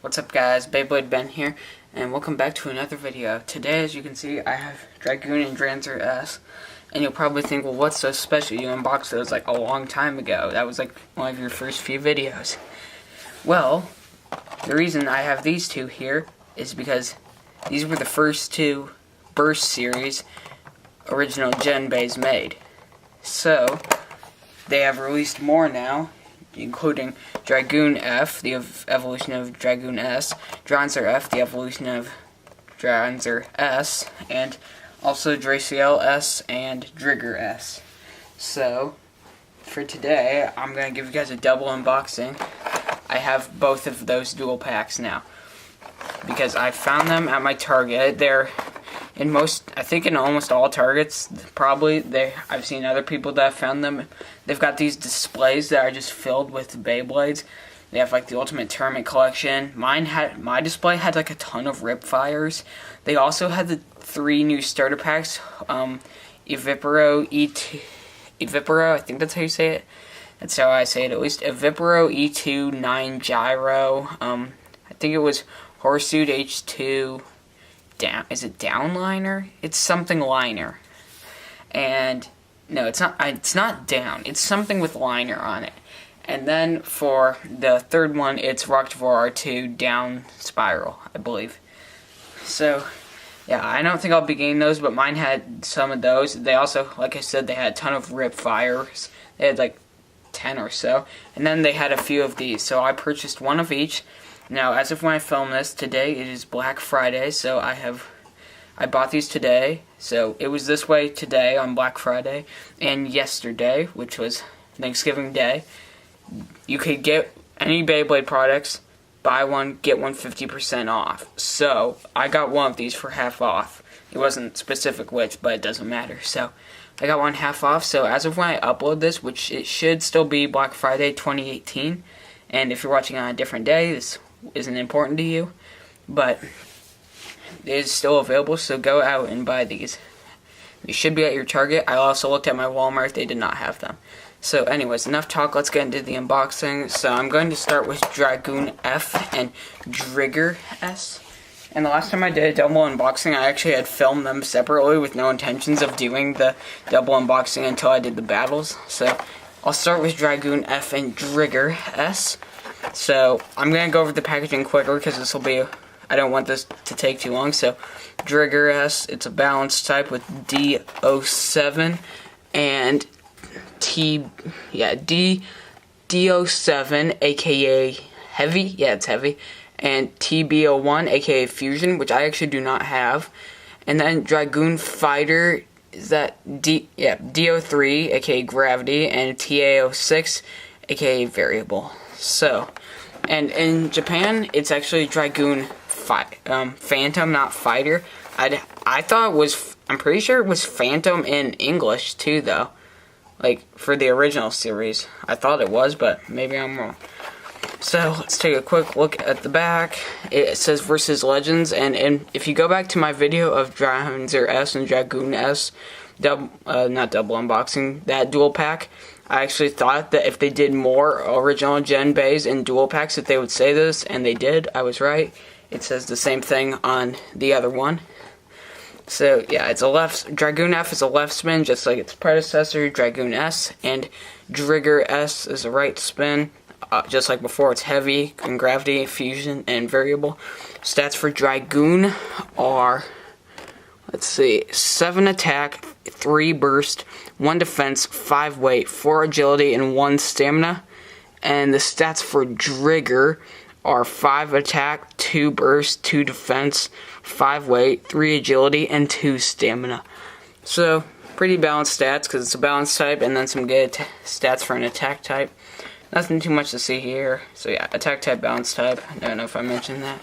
What's up guys, Beyblade Ben here, and welcome back to another video. Today, as you can see, I have Dragoon and Dranzer S, and you'll probably think, well, what's so special? You unboxed those like a long time ago. That was like one of your first few videos. Well, the reason I have these two here is because these were the first two Burst series original Gen Beys made. So, they have released more now, including Dragoon F, the evolution of Dragoon S, Dranzer F, the evolution of Dranzer S, and also Draciel S and Driger S. So, for today, I'm going to give you guys a double unboxing. I have both of those dual packs now, because I found them at my Target. They're in I think in almost all Targets, probably. I've seen other people that have found them. They've got these displays that are just filled with Beyblades. They have like the Ultimate Tournament Collection. My display had like a ton of Rip Fires. They also had the 3 new starter packs. Eviparo E2, Eviparo, I think that's how you say it. That's how I say it at least. Eviparo E2 9 Gyro. I think it was Horsuit H2. Is it Downliner? It's something liner. And no, it's not down. It's something with liner on it. And then for the third one, it's Rock'n'Roll R2 Down Spiral, I believe. So, yeah, I don't think I'll be getting those, but mine had some of those. They also, like I said, they had a ton of Rip Fires. They had like 10 or so. And then they had a few of these. So I purchased one of each. Now, as of when I film this, today it is Black Friday, so I bought these today. So it was this way today on Black Friday, and yesterday, which was Thanksgiving Day, you could get any Beyblade products, buy one, get one 50% off. So I got one of these for half off. It wasn't specific which, but it doesn't matter. So I got one half off. So as of when I upload this, which it should still be Black Friday 2018, and if you're watching on a different day, this isn't important to you, but it is still available, so go out and buy these. You should be at your Target. I also looked at my Walmart, they did not have them. So anyways, enough talk, let's get into the unboxing. So I'm going to start with Dragoon F and Driger S. And the last time I did a double unboxing, I actually had filmed them separately with no intentions of doing the double unboxing until I did the battles. So I'll start with Dragoon F and Driger S. So, I'm going to go over the packaging quicker because this will be, I don't want this to take too long. So, Driger S, it's a balanced type with D07 and D07, aka Heavy, yeah, it's Heavy, and TB01, aka Fusion, which I actually do not have. And then Dragoon Fighter, is that D03, aka Gravity, and TA06, aka Variable. So, and in Japan, it's actually Dragoon Phantom, not Fighter. I thought it was, I'm pretty sure it was Phantom in English too, though. Like, for the original series. I thought it was, but maybe I'm wrong. So, let's take a quick look at the back. It says Versus Legends, and if you go back to my video of Dranzer S and Dragoon S, not double unboxing, that dual pack, I actually thought that if they did more original Gen Beys and dual packs that they would say this, and they did. I was right. It says the same thing on the other one. So yeah, it's Dragoon F is a left spin, just like its predecessor, Dragoon S, and Driger S is a right spin, just like before. It's Heavy, and Gravity, Fusion, and Variable. Stats for Dragoon are, let's see, 7 attack, 3 burst, 1 defense, 5 weight, 4 agility, and 1 stamina. And the stats for Driger are 5 attack, 2 burst, 2 defense, 5 weight, 3 agility, and 2 stamina. So, pretty balanced stats because it's a balanced type, and then some good stats for an attack type. Nothing too much to see here. So yeah, attack type, balanced type. I don't know if I mentioned that.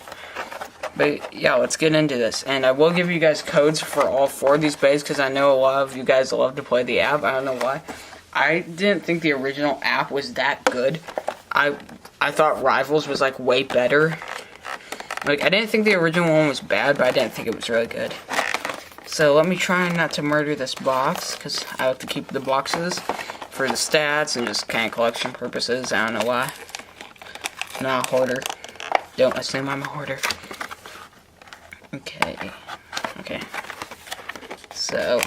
But yeah, let's get into this. And I will give you guys codes for all 4 of these Beys because I know a lot of you guys love to play the app. I don't know why. I didn't think the original app was that good. I thought Rivals was like way better. Like, I didn't think the original one was bad, but I didn't think it was really good. So let me try not to murder this box because I have to keep the boxes for the stats and just kind of collection purposes. I don't know why. Not a hoarder. Don't assume I'm a hoarder. Okay. Okay. So,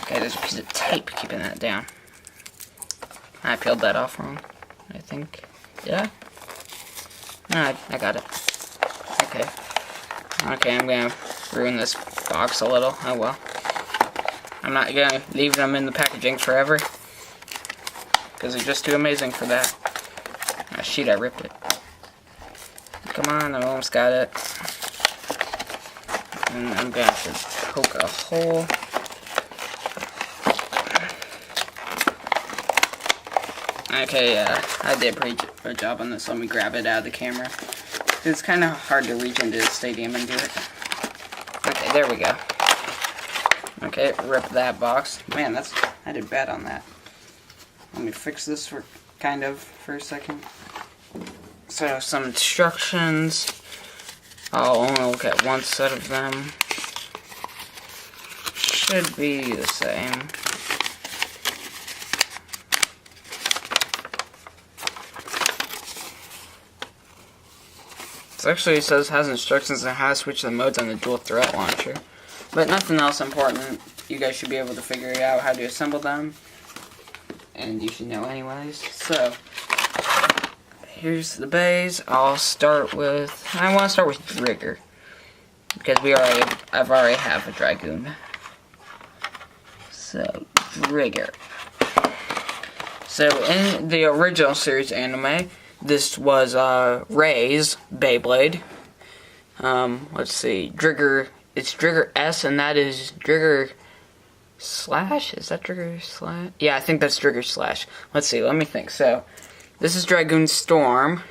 okay, there's a piece of tape keeping that down. I peeled that off wrong, I think. Yeah? No, I got it. Okay. Okay, I'm gonna ruin this box a little. Oh well. I'm not gonna leave them in the packaging forever, because they're just too amazing for that. Ah, shoot, I ripped it. Come on, I almost got it. And I'm gonna have to poke a hole. Okay, I did a pretty good job on this. Let me grab it out of the camera. It's kind of hard to reach into the stadium and do it. Okay, there we go. Okay, rip that box. Man, I did bad on that. Let me fix this for a second. So, some instructions. I'll only look at one set of them. Should be the same. It says has instructions on how to switch the modes on the dual threat launcher. But nothing else important. You guys should be able to figure out how to assemble them. And you should know anyways. So, here's the Beys. I want to start with Driger. Because I've already have a Dragoon. So, Driger. So, in the original series anime, this was Ray's Beyblade. Let's see, Driger. It's Driger S, and that is Driger Slash. Is that Driger Slash? Yeah, I think that's Driger Slash. Let's see. Let me think. So, this is Dragoon Storm.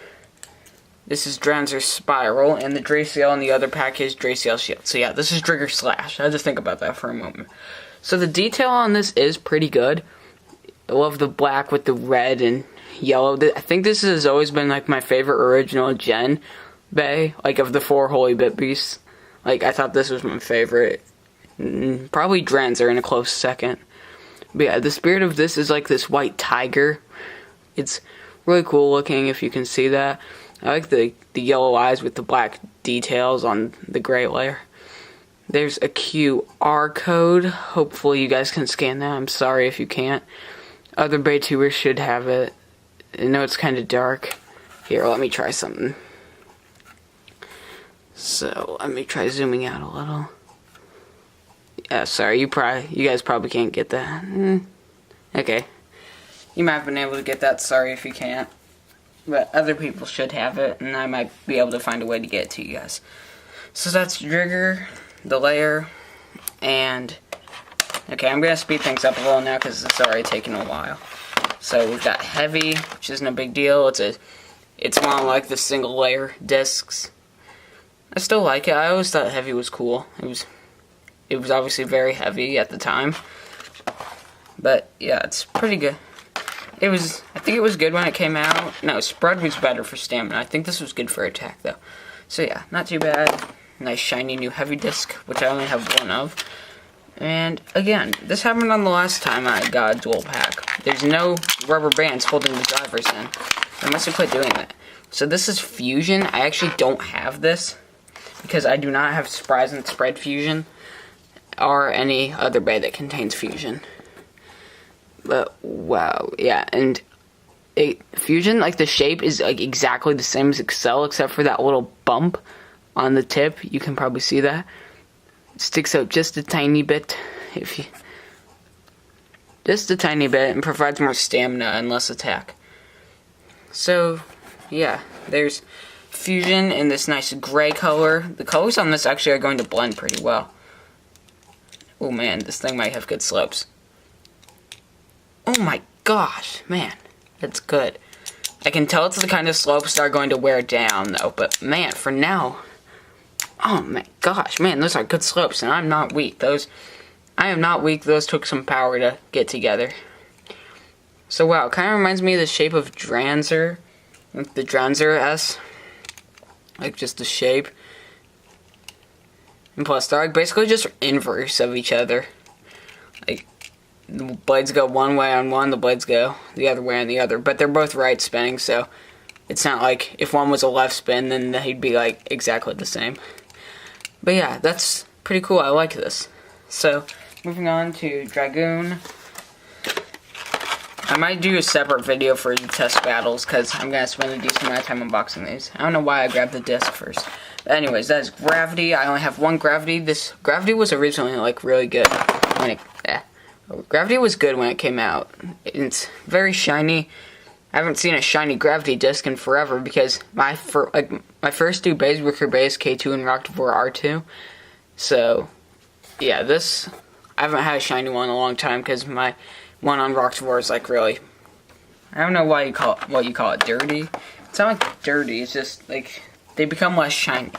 This is Dranzer Spiral, and the Draciel in the other pack is Draciel Shield. So yeah, this is Driger Slash. I had to think about that for a moment. So the detail on this is pretty good. I love the black with the red and yellow. I think this has always been like my favorite original gen Bey, like of the 4 Holy Bit Beasts. Like, I thought this was my favorite. Probably Dranzer in a close second. But yeah, the spirit of this is like this white tiger. It's really cool looking, if you can see that. I like the yellow eyes with the black details on the gray layer. There's a QR code. Hopefully you guys can scan that. I'm sorry if you can't. Other Beytubers should have it. I know it's kind of dark. Here, let me try something. So, let me try zooming out a little. Yeah, sorry, you guys probably can't get that. Okay. You might have been able to get that, sorry if you can't. But other people should have it, and I might be able to find a way to get it to you guys. So that's Driger, the layer, and... Okay, I'm going to speed things up a little now because it's already taken a while. So we've got Heavy, which isn't a big deal. It's one like the single layer discs. I still like it. I always thought Heavy was cool. It was obviously very heavy at the time. But yeah, it's pretty good. I think it was good when it came out. No, Spread was better for stamina. I think this was good for attack though. So yeah, not too bad. Nice shiny new Heavy disc, which I only have one of. And again, this happened on the last time I got a dual pack. There's no rubber bands holding the drivers in. I must have quit doing that. So this is Fusion. I actually don't have this because I do not have Surprise and Spread Fusion or any other Bey that contains Fusion. But wow, yeah, and Fusion, like the shape is like exactly the same as Excel except for that little bump on the tip. You can probably see that. Sticks out just a tiny bit, just a tiny bit, and provides more stamina and less attack. So, yeah, there's Fusion in this nice gray color. The colors on this actually are going to blend pretty well. Oh man, this thing might have good slopes. Oh my gosh, man, that's good. I can tell it's the kind of slopes that are going to wear down though, but man, for now... Oh my gosh, man, those are good slopes, and I'm not weak. I am not weak. Those took some power to get together. So wow, it kind of reminds me of the shape of Dranzer, like the Dranzer S, like just the shape. And plus, they're like basically just inverse of each other. Like the blades go one way on one, the blades go the other way on the other, but they're both right spinning, so It's not like if one was a left spin, then they'd be like exactly the same. But yeah, that's pretty cool. I like this. So, moving on to Dragoon. I might do a separate video for the test battles, because I'm going to spend a decent amount of time unboxing these. I don't know why I grabbed the disc first. But anyways, that is Gravity. I only have one Gravity. This Gravity was originally, like, really good when Gravity was good when it came out. It's very shiny. I haven't seen a shiny Gravity disc in forever, because my first two Beys were Beys K2 and Rocktivore R2. So, yeah, this, I haven't had a shiny one in a long time, because my one on Rocktivore is like really, I don't know why you call it, what you call it, dirty. It's not like dirty, it's just like they become less shiny.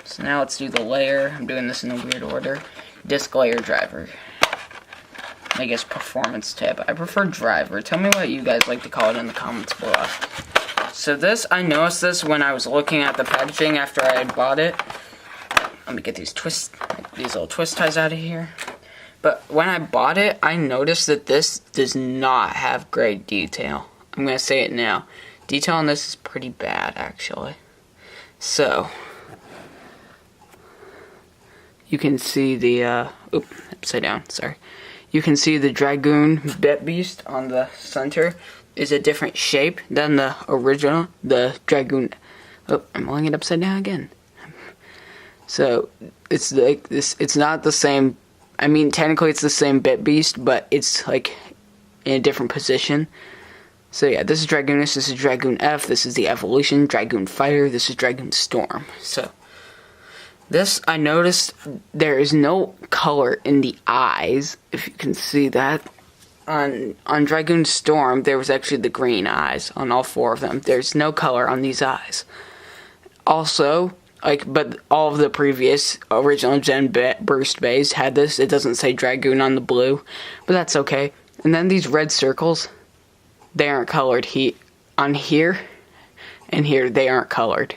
So now let's do the layer. I'm doing this in a weird order. Disc layer driver. I guess performance tip. I prefer driver. Tell me what you guys like to call it in the comments below. So this, I noticed this when I was looking at the packaging after I had bought it. Let me get these little twist ties out of here. But when I bought it, I noticed that this does not have great detail. I'm going to say it now. Detail on this is pretty bad, actually. So, you can see the, upside down, sorry. You can see the Dragoon Beast on the center is a different shape than the original, the Dragoon. Oh, I'm holding it upside down again. So, it's like this, it's not the same. I mean, technically it's the same Beast, but it's like in a different position. So yeah, this is Dragoonus, this is Dragoon F, this is the Evolution, Dragoon Fighter, this is Dragoon Storm. So, this, I noticed there is no color in the eyes, if you can see that. On Dragoon Storm, there was actually the green eyes on all four of them. There's no color on these eyes. Also, but all of the previous original Gen Burst Beys had this. It doesn't say Dragoon on the blue, but that's okay. And then these red circles, they aren't colored. On here and here, they aren't colored.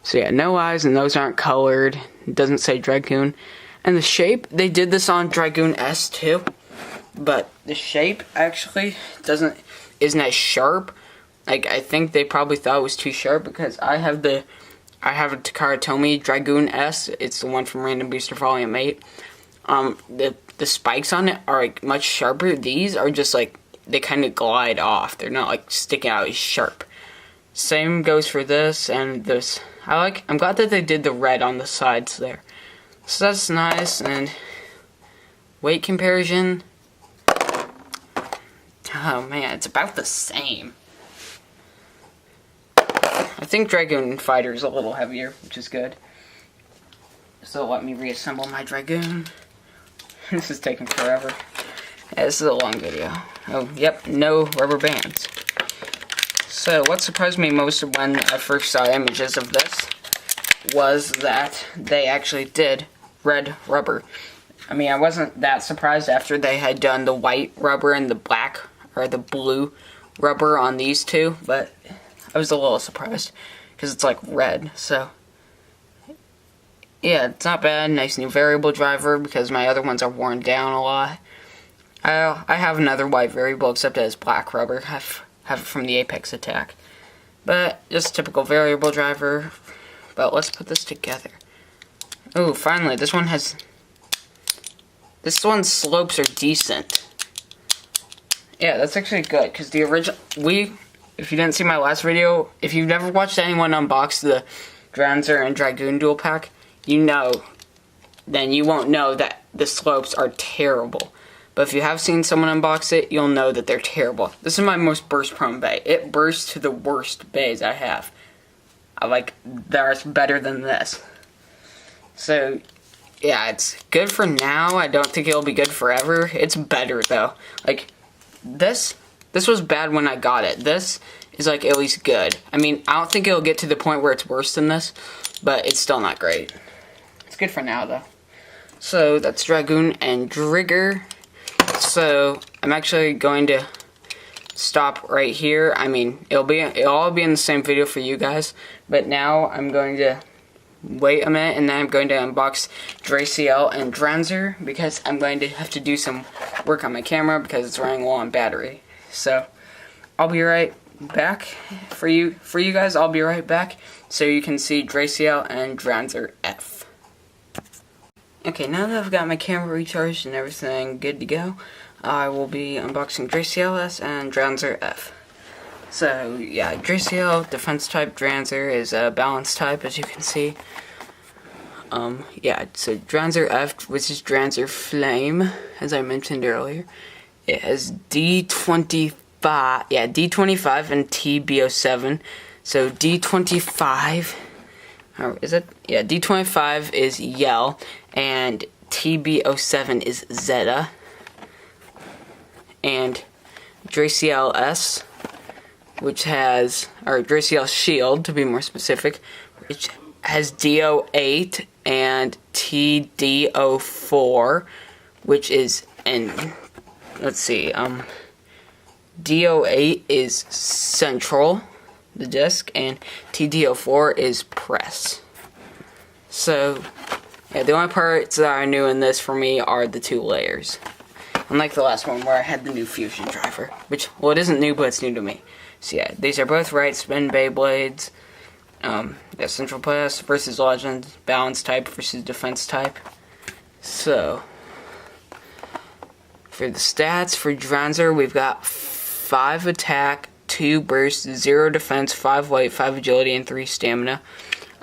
So yeah, no eyes, and those aren't colored. It doesn't say Dragoon. And the shape, they did this on Dragoon S too, but the shape actually isn't as sharp. Like, I think they probably thought it was too sharp, because I have a Takara Tomy Dragoon S. It's the one from Random Booster Volume 8. The spikes on it are like much sharper. These are just like, they kind of glide off. They're not like sticking out as sharp. Same goes for this and this. I'm glad that they did the red on the sides there. So that's nice. And weight comparison. Oh man, it's about the same. I think Dragoon Fighter is a little heavier, which is good. So let me reassemble my Dragoon. This is taking forever. Yeah, this is a long video. Oh, yep, no rubber bands. So what surprised me most when I first saw images of this was that they actually did red rubber. I mean, I wasn't that surprised after they had done the white rubber and the black, or the blue rubber on these two, but I was a little surprised, because it's like red, so yeah, it's not bad. Nice new variable driver, because my other ones are worn down a lot. I have another white variable, except it has black rubber. I have it from the Apex attack. But, just typical variable driver. But let's put this together. Oh, finally, this one's slopes are decent. Yeah, that's actually good, because the original, if you didn't see my last video, if you've never watched anyone unbox the Dranzer and Dragoon dual pack, then you won't know that the slopes are terrible. But if you have seen someone unbox it, you'll know that they're terrible. This is my most burst prone Bey. It bursts to the worst Beys I have. That's better than this. So, yeah, it's good for now. I don't think it'll be good forever. It's better, though. Like, this was bad when I got it. This is, like, at least good. I mean, I don't think it'll get to the point where it's worse than this, but it's still not great. It's good for now, though. So, that's Dragoon and Driger. So, I'm actually going to stop right here. I mean, it'll all be in the same video for you guys, but now I'm going to wait a minute, and then I'm going to unbox Draciel and Dranzer, because I'm going to have to do some work on my camera because it's running low on battery. So, I'll be right back for you guys. I'll be right back so you can see Draciel and Dranzer F. Okay, now that I've got my camera recharged and everything good to go, I will be unboxing Draciel S and Dranzer F. So, yeah, Draciel, defense type, Dranzer is a balance type, as you can see. Yeah, so Dranzer F, which is Dranzer Flame, as I mentioned earlier. It has D25, D25 and TB07. So D25, or is it? Yeah, D25 is Yell, and TB07 is Zeta. And Draciel S, which has, or Draciel Shield, to be more specific, which has DO8 and TDO4, which is, and let's see, DO8 is central, the disc, and TDO4 is press. So, yeah, the only parts that are new in this for me are the 2 layers. Unlike the last one where I had the new fusion driver, which, well, it isn't new, but it's new to me. So yeah, these are both right spin Beyblades. Yeah, Central Press versus Legend, balance type versus defense type. So, for the stats, for Dranzer, we've got 5 attack, 2 burst, 0 defense, 5 weight, 5 agility, and 3 stamina.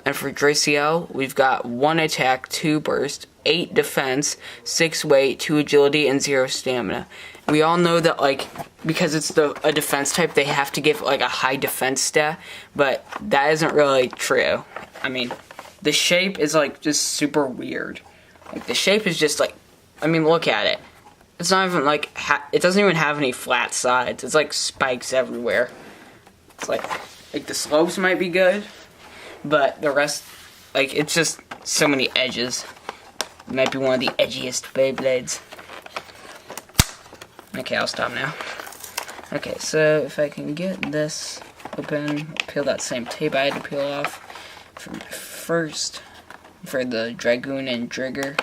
And for Draciel, we've got 1 attack, 2 burst, 8 defense, 6 weight, 2 agility, and 0 stamina. We all know that, like, because it's a defense type, they have to give, like, a high defense stat, but that isn't really true. I mean, the shape is, like, just super weird. Like, the shape is just, like, I mean, look at it. It's not even, like, it doesn't even have any flat sides. It's, like, spikes everywhere. It's, like, the slopes might be good, but the rest, like, it's just so many edges. It might be one of the edgiest Beyblades. Okay, I'll stop now. Okay, so if I can get this open, peel that same tape I had to peel off from first for the Dragoon and Driger.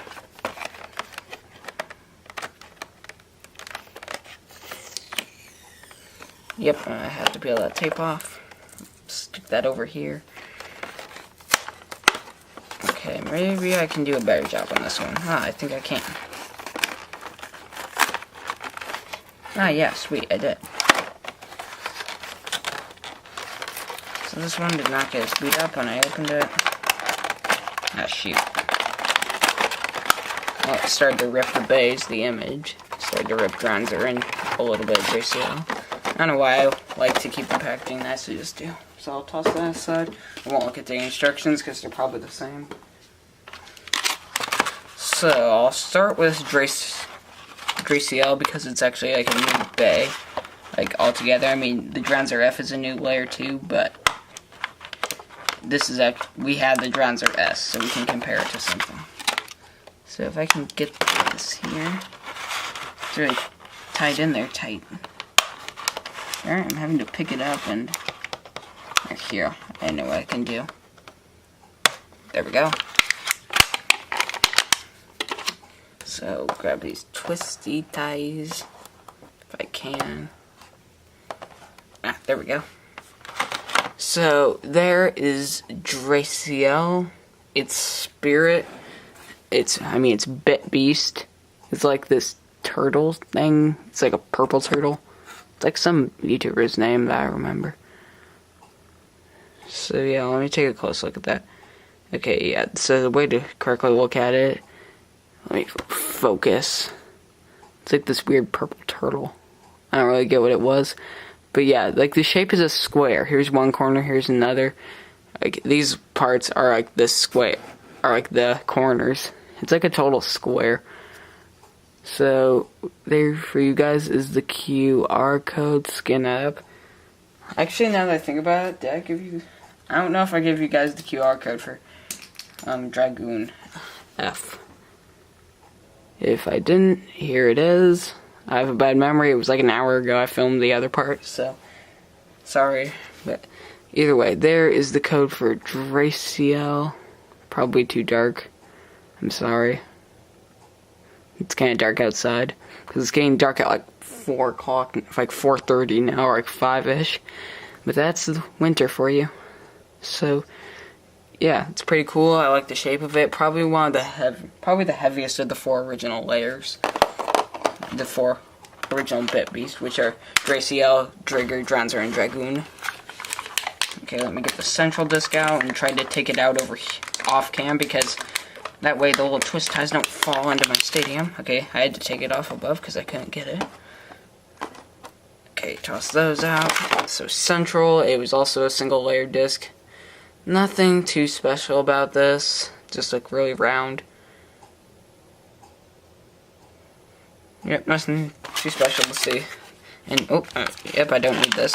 Yep, I have to peel that tape off. Stick that over here. Okay, maybe I can do a better job on this one. I think I can. Yeah, sweet, I did. So this one did not get as beat up when I opened it. Shoot. Well, it started to rip the Beys, the image. Started to rip Dranzer and a little bit of Draciel. I don't know why I like to keep the packaging nice, I just do. So I'll toss that aside. I won't look at the instructions because they're probably the same. So I'll start with Draciel because it's actually like a new Bey, like altogether. I mean, the Dranzer F is a new layer too, but this is we had the Dranzer S, so we can compare it to something. So if I can get this here, it's really tied in there tight. Alright, I'm having to pick it up and here, I know what I can do. There we go. So, grab these twisty ties, if I can. There we go. So, there is Draciel. It's Spirit. It's Beast. It's like this turtle thing. It's like a purple turtle. It's like some YouTuber's name that I remember. So, yeah, let me take a close look at that. Okay, yeah, so the way to correctly look at it, let me focus. It's like this weird purple turtle. I don't really get what it was. But yeah, like the shape is a square. Here's one corner, here's another. Like these parts are like the square, are like the corners. It's like a total square. So there for you guys is the QR code. Scan that up. Actually, now that I think about it, did I give you? I don't know if I gave you guys the QR code for Dragoon F. If I didn't, here it is. I have a bad memory. It was like an hour ago I filmed the other part, so sorry. But either way, there is the code for Draciel. Probably too dark. I'm sorry. It's kind of dark outside because it's getting dark at like 4 o'clock, like 4:30 now, or like 5-ish. But that's the winter for you. So, yeah, it's pretty cool. I like the shape of it. Probably probably the heaviest of the 4 original layers. The 4 original Beys, which are Draciel, Driger, Dranzer, and Dragoon. Okay, let me get the central disc out and try to take it out off cam, because that way the little twist ties don't fall into my stadium. Okay, I had to take it off above because I couldn't get it. Okay, toss those out. So central, it was also a single layer disc. Nothing too special about this, just like really round. Yep, nothing too special to see. And, yep, I don't need this.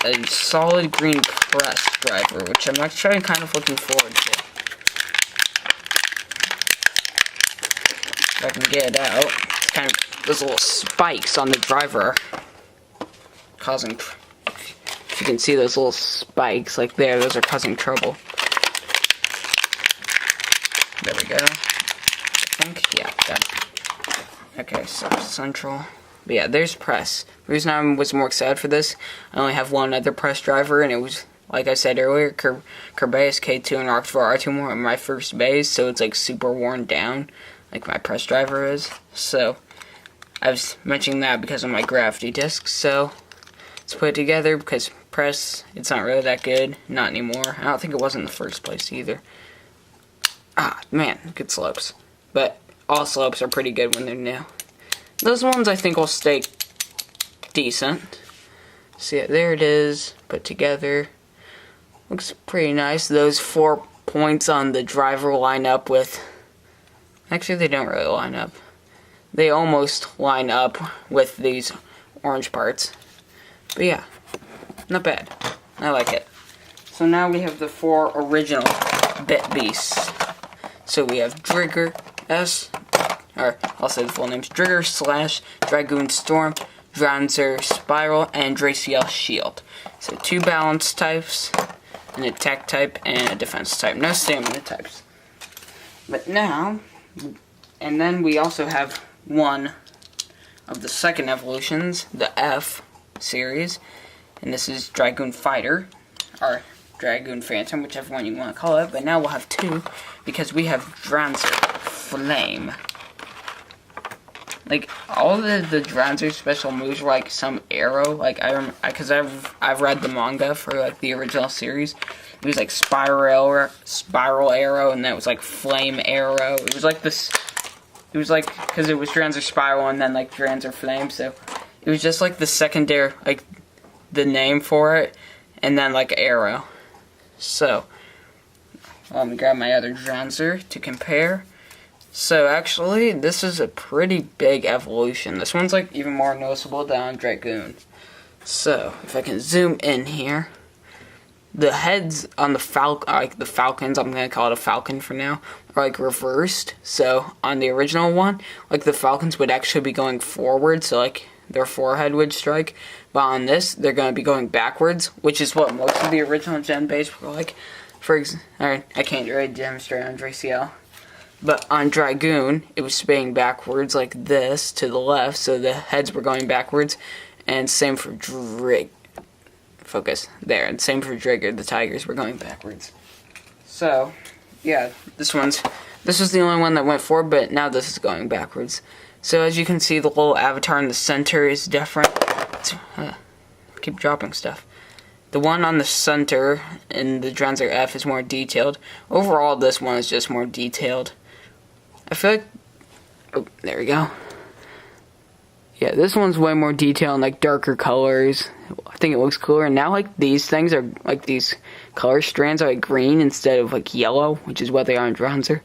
A solid green press driver, which I'm actually kind of looking forward to. If I can get it out. It's kind of, those little spikes on the driver causing, if you can see those little spikes, like there, those are causing trouble. There we go. I think, yeah, got it. Okay, so central. But yeah, there's press. The reason I was more excited for this, I only have one other press driver, and it was, like I said earlier, Beys K2 and Rock4 R2 were my first Beys, so it's like super worn down, like my press driver is. So, I was mentioning that because of my gravity disc, so let's put it together, because press, it's not really that good, not anymore. I don't think it was in the first place either. Ah, man, good slopes. But all slopes are pretty good when they're new. Those ones I think will stay decent. So yeah, there it is, put together. Looks pretty nice. Those 4 points on the driver line up with... Actually, they don't really line up. They almost line up with these orange parts. But yeah, not bad. I like it. So now we have the 4 original Beys. So we have Driger S, or I'll say the full names, Driger / Dragoon Storm, Dranzer Spiral, and Draciel Shield. So 2 balance types, an attack type, and a defense type. No stamina types. But now, and then we also have one of the second evolutions, the F series, and this is Dragoon Fighter, or Dragoon Phantom, whichever one you want to call it. But now we'll have 2, because we have Dranzer Flame. Like, all of the Dranzer special moves were like some arrow. Like, because I've read the manga for like the original series. It was like spiral arrow, and that was like flame arrow. It was like this. It was like, because it was Dranzer Spiral and then like Dranzer Flame, so it was just like the secondary, like the name for it, and then like arrow. So let me grab my other Dranzer to compare. So actually, this is a pretty big evolution. This one's like even more noticeable than Dragoon. So if I can zoom in here, the heads on the Falcons, I'm gonna call it a Falcon for now, are like reversed. So on the original one, like the Falcons would actually be going forward, so like their forehead would strike. But on this, they're gonna be going backwards, which is what most of the original Gen Beys were like. Alright, I can't really demonstrate on Draciel. But on Dragoon, it was spinning backwards like this to the left, so the heads were going backwards. And same for Focus. There. And same for Driger, the tigers were going backwards. So, yeah, this was the only one that went forward, but now this is going backwards. So as you can see, the little avatar in the center is different. Keep dropping stuff. The one on the center in the Dranzer F is more detailed. Overall, this one is just more detailed. I feel like... Oh, there we go. Yeah, this one's way more detailed and like darker colors. I think it looks cooler. And now like these things are like these color strands are like green instead of like yellow, which is what they are in Dranzer.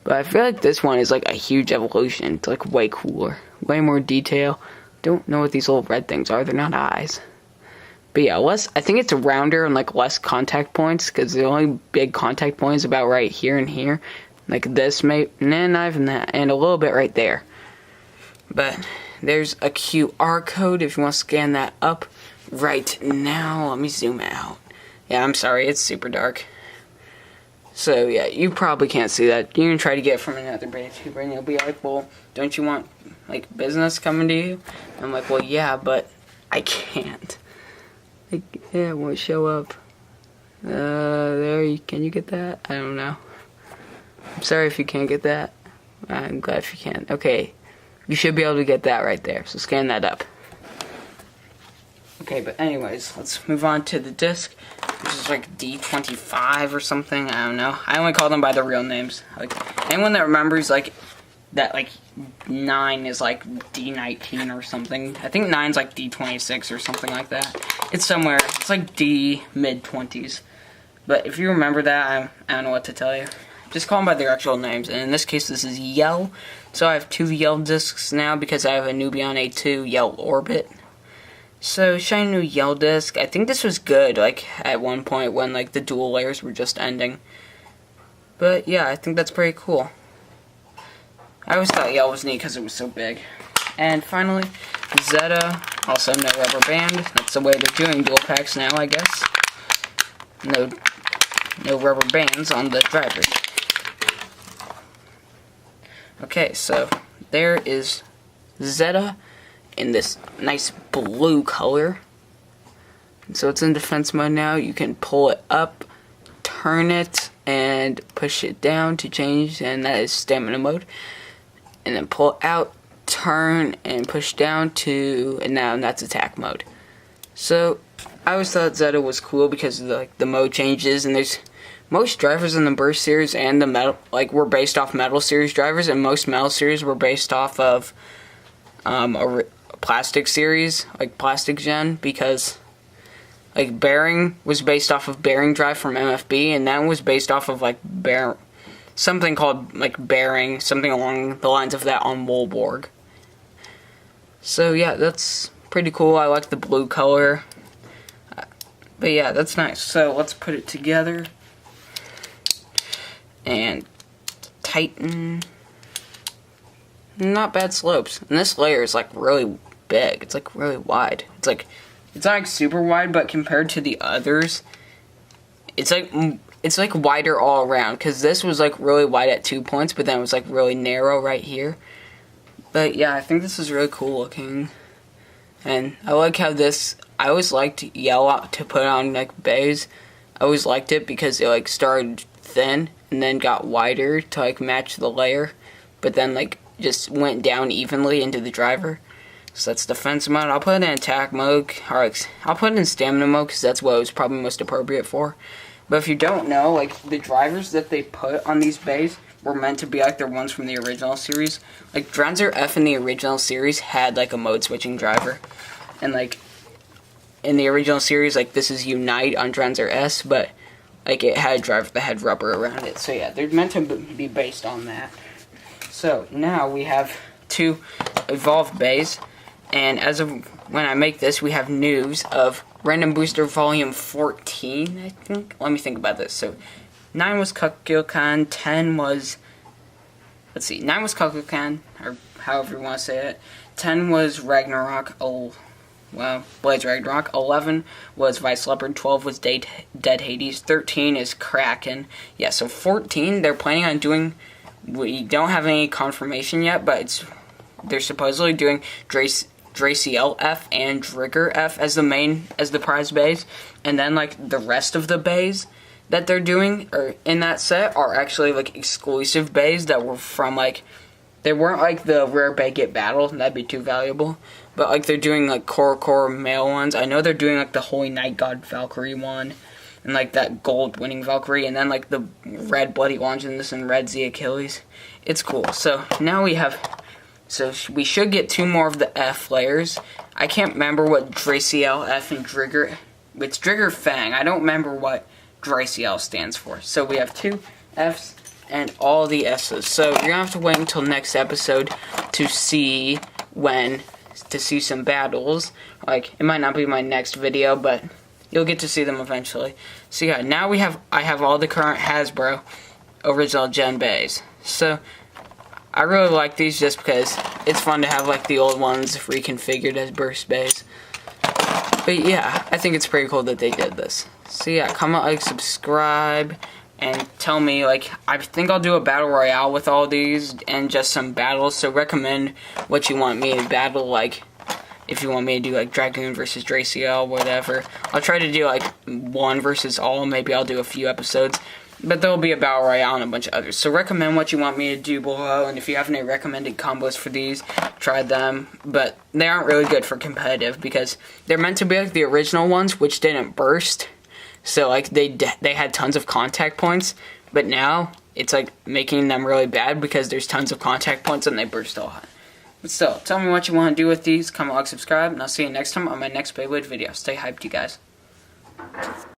But I feel like this one is like a huge evolution. It's like way cooler. Way more detail. Don't know what these little red things are. They're not eyes. But yeah, I think it's rounder and like less contact points, because the only big contact point is about right here and here. Like this, not even that, and a little bit right there. But there's a QR code if you want to scan that up right now. Let me zoom out. Yeah, I'm sorry, it's super dark. So yeah, you probably can't see that. You can try to get it from another YouTuber and you'll be like, well, don't you want like business coming to you? I'm like, well, yeah, but I can't. Yeah, it won't show up. Can you get that? I don't know. I'm sorry if you can't get that. I'm glad if you can. Okay, you should be able to get that right there, so scan that up. Okay, but anyways, let's move on to the disc, which is like D25 or something, I don't know. I only call them by their real names. Like, anyone that remembers, like, that, like, 9 is, like, D19 or something. I think 9's, like, D26 or something like that. It's somewhere, it's, like, D mid-20s. But if you remember that, I don't know what to tell you. Just call them by their actual names, and in this case, this is Yell. So I have 2 Yell discs now because I have a Nubian A2 Yell Orbit. So, shiny new Yell disc. I think this was good, like, at one point when, like, the dual layers were just ending. But, yeah, I think that's pretty cool. I always thought Yell was neat because it was so big. And finally, Zeta. Also, no rubber band. That's the way they're doing dual packs now, I guess. No rubber bands on the drivers. Okay, so, there is Zeta in this nice blue color. And so it's in defense mode now. You can pull it up, turn it, and push it down to change, and that is stamina mode. And then pull it out, turn, and push down to, and now that's attack mode. So I always thought Zeta was cool because of the mode changes, and there's most drivers in the Burst series and the Metal, like, were based off Metal series drivers, and most Metal series were based off of a Plastic series, like Plastic Gen, because like Bearing was based off of Bearing Drive from MFB, and that was based off of like something called like Bearing, something along the lines of that on Wolborg. So yeah, that's pretty cool. I like the blue color. But yeah, that's nice. So let's put it together and tighten. Not bad slopes. And this layer is like really big. It's like really wide. It's not like super wide, but compared to the others, it's like wider all around. Because this was like really wide at 2 points, but then it was like really narrow right here. But yeah, I think this is really cool looking. And I like how this, I always liked Yell to put on like Beys. I always liked it because it like started thin and then got wider to like match the layer, but then like just went down evenly into the driver. So that's defense mode. I'll put it in attack mode, or like, I'll put it in stamina mode because that's what it was probably most appropriate for. But if you don't know, like the drivers that they put on these Beys were meant to be like their ones from the original series. Like Dranzer F in the original series had like a mode switching driver, and like in the original series, like this is Unite on Dranzer S, but like it had a driver that had rubber around it. So yeah, they're meant to be based on that. So now we have 2 evolved Beys, and as of when I make this, we have news of Random Booster Volume 14, I think. Let me think about this. So 9 was Kukulkan, 10 was, let's see, 9 was Kukulkan, or however you want to say it. 10 was Ragnarok, Blaze Ragnarok. 11 was Vice Leopard. 12 was Dead Hades. 13 is Kraken. Yeah, so 14, they're planning on doing, we don't have any confirmation yet, but they're supposedly doing Draciel F and Driger F as the prize Beys, and then like the rest of the Beys that they're doing or in that set are actually like exclusive Beys that were from like, they weren't like the rare Bay Get Battle, that'd be too valuable, but like they're doing like core male ones. I know they're doing like the Holy Night God Valkyrie one, and like that gold winning Valkyrie, and then like the red Bloody Longinus and red Z Achilles. It's cool. So now we have, so we should get 2 more of the F layers. I can't remember what Draciel F and Driger, it's Driger Fang. I don't remember what Draciel stands for. So we have 2 Fs and all the S's. So you're gonna have to wait until next episode to see some battles. Like, it might not be my next video, but you'll get to see them eventually. So yeah, now I have all the current Hasbro original Gen Beys. So I really like these just because it's fun to have like the old ones reconfigured as burst Beys. But yeah, I think it's pretty cool that they did this. So yeah, comment, like, subscribe, and tell me, like, I think I'll do a battle royale with all these and just some battles. So recommend what you want me to battle, like if you want me to do like Dragoon versus Draciel, whatever. I'll try to do like one versus all. Maybe I'll do a few episodes. But there will be a Battle Royale and a bunch of others. So recommend what you want me to do below. And if you have any recommended combos for these, try them. But they aren't really good for competitive because they're meant to be like the original ones, which didn't burst. So like they had tons of contact points. But now it's like making them really bad because there's tons of contact points and they burst a lot. But still, tell me what you want to do with these. Comment, like, subscribe. And I'll see you next time on my next Beyblade video. Stay hyped, you guys.